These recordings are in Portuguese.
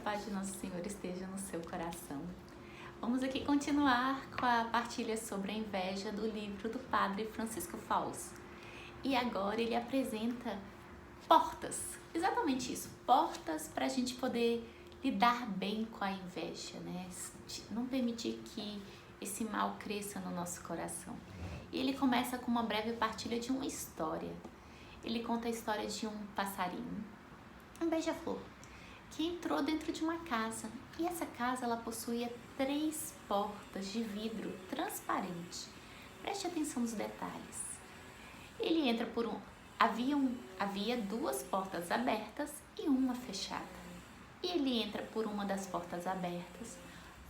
paz de Nosso Senhor esteja no seu coração. Vamos aqui continuar com a partilha sobre a inveja do livro do Padre Francisco Fausto. E agora ele apresenta portas, exatamente isso, portas para a gente poder lidar bem com a inveja, né? Não permitir que esse mal cresça no nosso coração. E ele começa com uma breve partilha de uma história. Ele conta a história de um passarinho, um beija-flor, que entrou dentro de uma casa. E essa casa ela possuía 3 portas de vidro transparente. Preste atenção nos detalhes. Ele entra por havia 2 portas abertas e uma fechada. E ele entra por uma das portas abertas,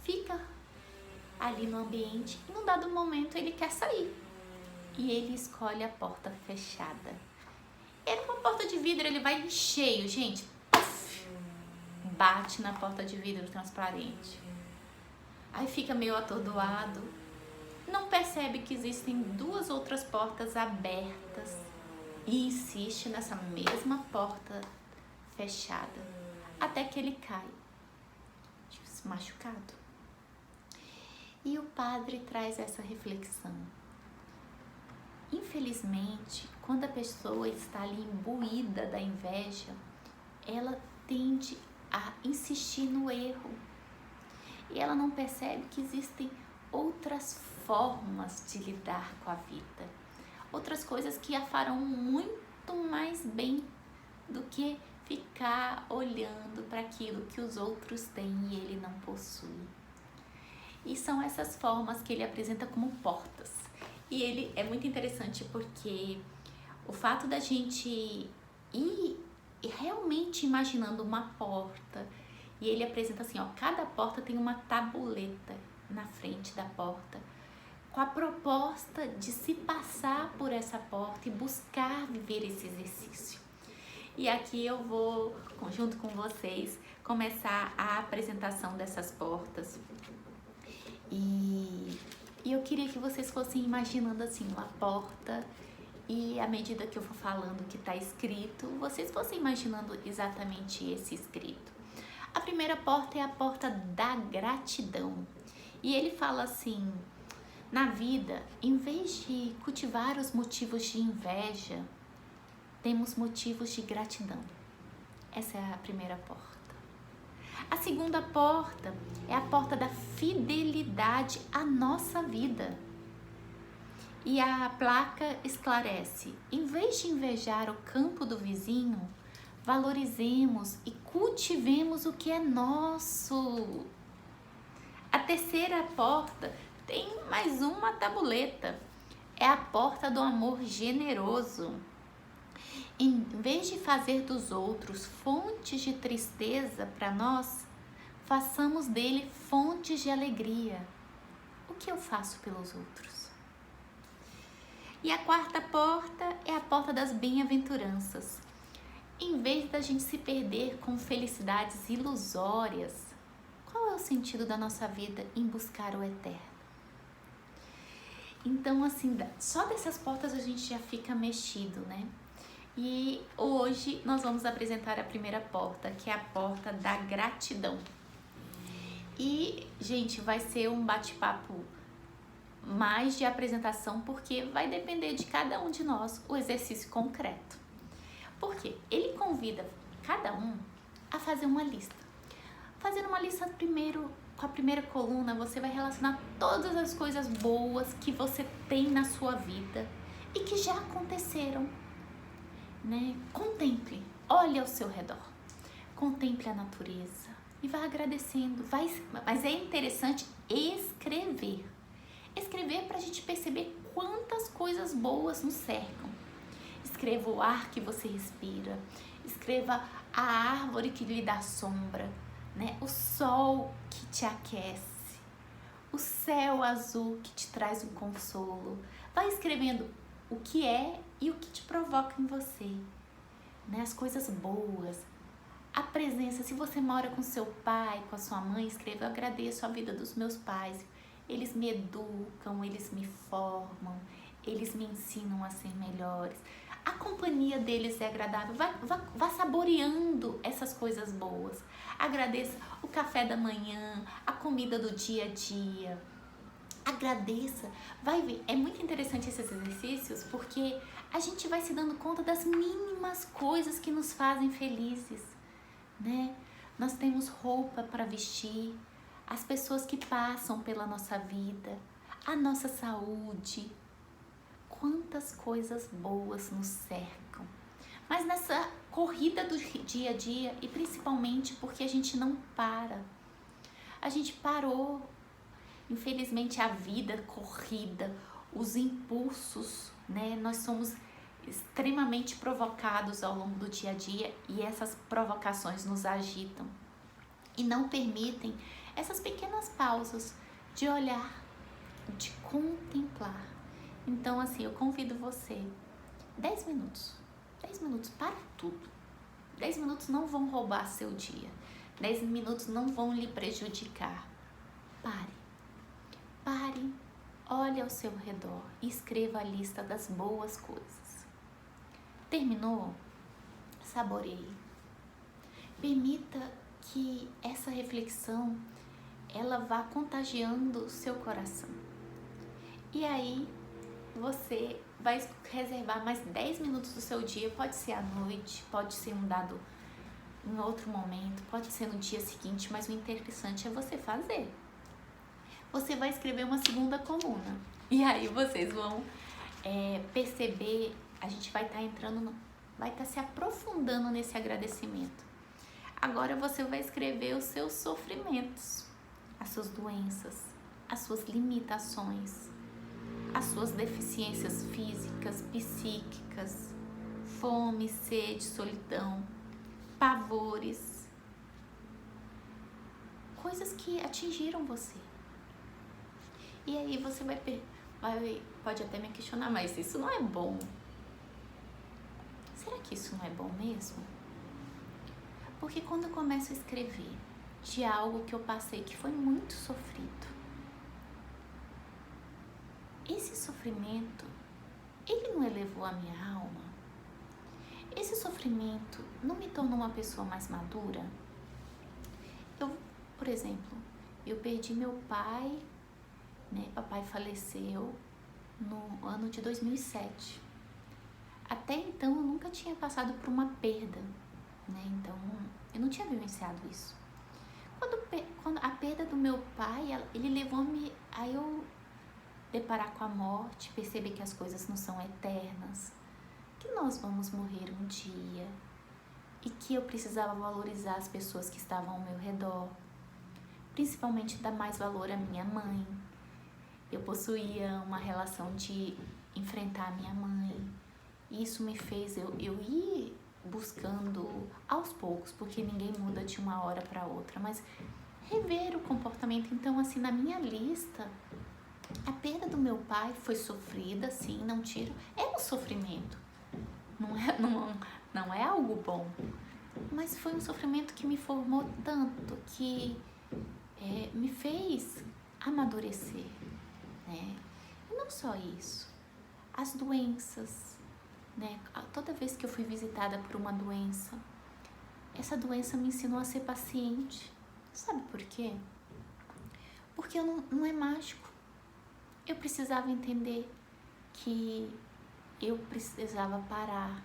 fica ali no ambiente e num dado momento ele quer sair. E ele escolhe a porta fechada. Era uma porta de vidro, ele vai em cheio, gente. Puff, bate na porta de vidro transparente. Aí fica meio atordoado. Não percebe que existem 2 outras portas abertas. E insiste nessa mesma porta fechada. Até que ele cai, machucado. E o padre traz essa reflexão. Infelizmente, quando a pessoa está ali imbuída da inveja, ela tende a insistir no erro. E ela não percebe que existem outras formas de lidar com a vida. Outras coisas que a farão muito mais bem do que ficar olhando para aquilo que os outros têm e ele não possui. E são essas formas que ele apresenta como portas. E ele é muito interessante porque o fato da gente ir realmente imaginando uma porta, e ele apresenta assim, ó, cada porta tem uma tabuleta na frente da porta, com a proposta de se passar por essa porta e buscar viver esse exercício. E aqui eu vou, junto com vocês, começar a apresentação dessas portas. E eu queria que vocês fossem imaginando assim uma porta, e à medida que eu for falando o que está escrito, vocês fossem imaginando exatamente esse escrito. A primeira porta é a porta da gratidão. E ele fala assim: na vida, em vez de cultivar os motivos de inveja, temos motivos de gratidão. Essa é a primeira porta. A segunda porta é a porta da fidelidade à nossa vida. E a placa esclarece: em vez de invejar o campo do vizinho, valorizemos e cultivemos o que é nosso. A terceira porta tem mais uma tabuleta. É a porta do amor generoso. Em vez de fazer dos outros fontes de tristeza para nós, façamos dele fontes de alegria. O que eu faço pelos outros? E a quarta porta é a porta das bem-aventuranças. Em vez da gente se perder com felicidades ilusórias, qual é o sentido da nossa vida em buscar o eterno? Então, assim, só dessas portas a gente já fica mexido, né? E hoje nós vamos apresentar a primeira porta, que é a porta da gratidão. E, gente, vai ser um bate-papo mais de apresentação, porque vai depender de cada um de nós o exercício concreto. Por quê? Ele convida cada um a fazer uma lista. Fazendo uma lista primeiro, com a primeira coluna, você vai relacionar todas as coisas boas que você tem na sua vida e que já aconteceram. Né? Contemple, olhe ao seu redor, contemple a natureza e vá agradecendo. Mas é interessante escrever para a gente perceber quantas coisas boas nos cercam. Escreva o ar que você respira, escreva a árvore que lhe dá sombra, né? O sol que te aquece, o céu azul que te traz um consolo. Vai escrevendo o que é e o que te provoca em você, né? As coisas boas, a presença. Se você mora com seu pai, com a sua mãe, escreva: eu agradeço a vida dos meus pais, eles me educam, eles me formam, eles me ensinam a ser melhores. A companhia deles é agradável. Vá saboreando essas coisas boas. Agradeça o café da manhã, a comida do dia a dia. Agradeça. Vai ver, é muito interessante esses exercícios porque a gente vai se dando conta das mínimas coisas que nos fazem felizes, né? Nós temos roupa para vestir, as pessoas que passam pela nossa vida, a nossa saúde. Quantas coisas boas nos cercam. Mas nessa corrida do dia a dia, e principalmente porque a gente não para. A gente parou. Infelizmente a vida corrida, os impulsos, né? Nós somos extremamente provocados ao longo do dia a dia e essas provocações nos agitam e não permitem essas pequenas pausas de olhar, de contemplar. Então, assim, eu convido você, 10 minutos para tudo. 10 minutos não vão roubar seu dia, 10 minutos não vão lhe prejudicar. Pare, olhe ao seu redor e escreva a lista das boas coisas. Terminou? Saboreie. Permita que essa reflexão ela vá contagiando o seu coração. E aí você vai reservar mais 10 minutos do seu dia, pode ser à noite, pode ser em outro momento, pode ser no dia seguinte, mas o interessante é você fazer. Você vai escrever uma segunda coluna. E aí vocês vão perceber, a gente vai estar se aprofundando nesse agradecimento. Agora você vai escrever os seus sofrimentos, as suas doenças, as suas limitações, as suas deficiências físicas, psíquicas, fome, sede, solidão, pavores, coisas que atingiram você. E aí você pode até me questionar, mas isso não é bom. Será que isso não é bom mesmo? Porque quando eu começo a escrever de algo que eu passei que foi muito sofrido, esse sofrimento, ele não elevou a minha alma? Esse sofrimento não me tornou uma pessoa mais madura? Por exemplo, eu perdi meu pai, né? Papai faleceu no ano de 2007. Até então eu nunca tinha passado por uma perda, né? Então eu não tinha vivenciado isso. Quando a perda do meu pai, ele levou-me a eu deparar com a morte, perceber que as coisas não são eternas, que nós vamos morrer um dia e que eu precisava valorizar as pessoas que estavam ao meu redor, principalmente dar mais valor à minha mãe. Eu possuía uma relação de enfrentar a minha mãe. Isso me fez eu ir buscando aos poucos, porque ninguém muda de uma hora para outra, mas rever o comportamento. Então, assim, na minha lista, a perda do meu pai foi sofrida, sim, não tiro. É um sofrimento, não é algo bom, mas foi um sofrimento que me formou tanto, que me fez amadurecer, né? E não só isso, as doenças, né? Toda vez que eu fui visitada por uma doença, essa doença me ensinou a ser paciente. Sabe por quê? Porque não é mágico. Eu precisava entender que eu precisava parar,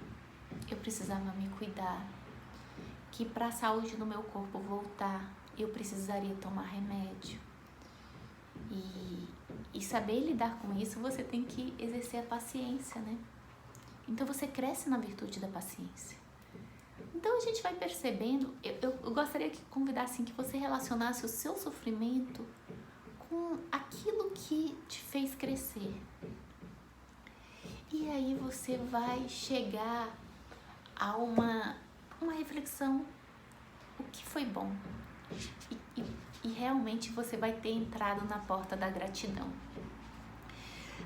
eu precisava me cuidar, que para a saúde do meu corpo voltar, eu precisaria tomar remédio. E saber lidar com isso, você tem que exercer a paciência, né? Então você cresce na virtude da paciência. Então a gente vai percebendo, eu gostaria de convidar assim, que você relacionasse o seu sofrimento com aquilo que te fez crescer. E aí você vai chegar a uma reflexão, o que foi bom. E realmente você vai ter entrado na porta da gratidão.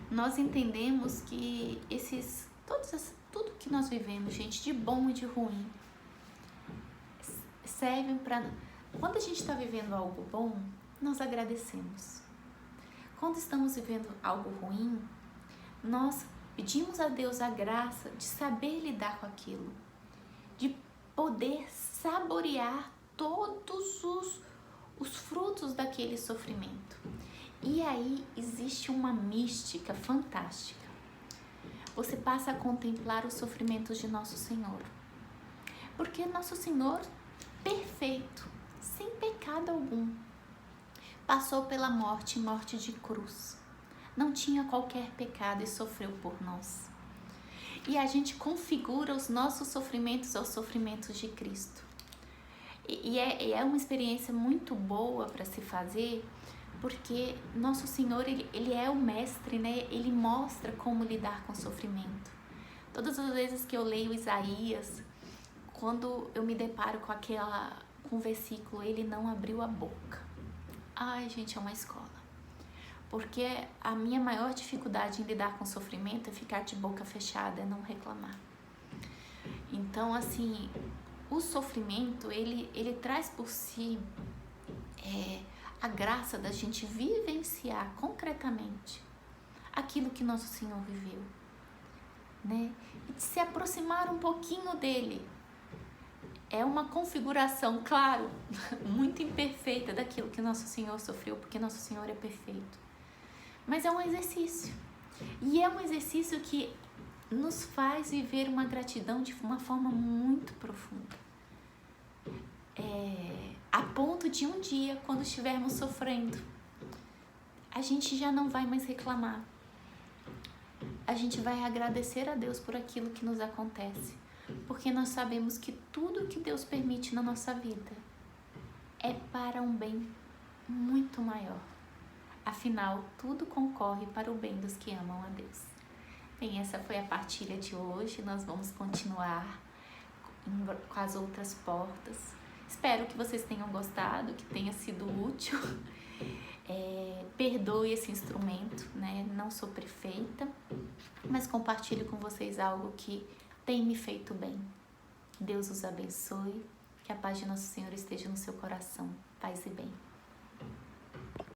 Nós entendemos que tudo que nós vivemos, gente, de bom e de ruim, servem para... Quando a gente está vivendo algo bom, nós agradecemos. Quando estamos vivendo algo ruim, nós Pedimos a Deus a graça de saber lidar com aquilo, de poder saborear todos os frutos daquele sofrimento. E aí existe uma mística fantástica. Você passa a contemplar os sofrimentos de Nosso Senhor. Porque Nosso Senhor, perfeito, sem pecado algum, passou pela morte de cruz. Não tinha qualquer pecado e sofreu por nós. E a gente configura os nossos sofrimentos aos sofrimentos de Cristo. E é uma experiência muito boa para se fazer, porque Nosso Senhor, ele é o mestre, né? Ele mostra como lidar com o sofrimento. Todas as vezes que eu leio Isaías, quando eu me deparo com o versículo, ele não abriu a boca. Ai, gente, é uma escola. Porque a minha maior dificuldade em lidar com o sofrimento é ficar de boca fechada, é não reclamar. Então, assim, o sofrimento, ele traz por si a graça da gente vivenciar concretamente aquilo que Nosso Senhor viveu, né? E de se aproximar um pouquinho dele. É uma configuração, claro, muito imperfeita daquilo que Nosso Senhor sofreu, porque Nosso Senhor é perfeito. Mas é um exercício. E é um exercício que nos faz viver uma gratidão de uma forma muito profunda. A ponto de um dia, quando estivermos sofrendo, a gente já não vai mais reclamar. A gente vai agradecer a Deus por aquilo que nos acontece. Porque nós sabemos que tudo que Deus permite na nossa vida é para um bem muito maior. Afinal, tudo concorre para o bem dos que amam a Deus. Bem, essa foi a partilha de hoje. Nós vamos continuar com as outras portas. Espero que vocês tenham gostado, que tenha sido útil. Perdoe esse instrumento, né? Não sou perfeita, mas compartilho com vocês algo que tem me feito bem. Deus os abençoe. Que a paz de Nosso Senhor esteja no seu coração. Paz e bem.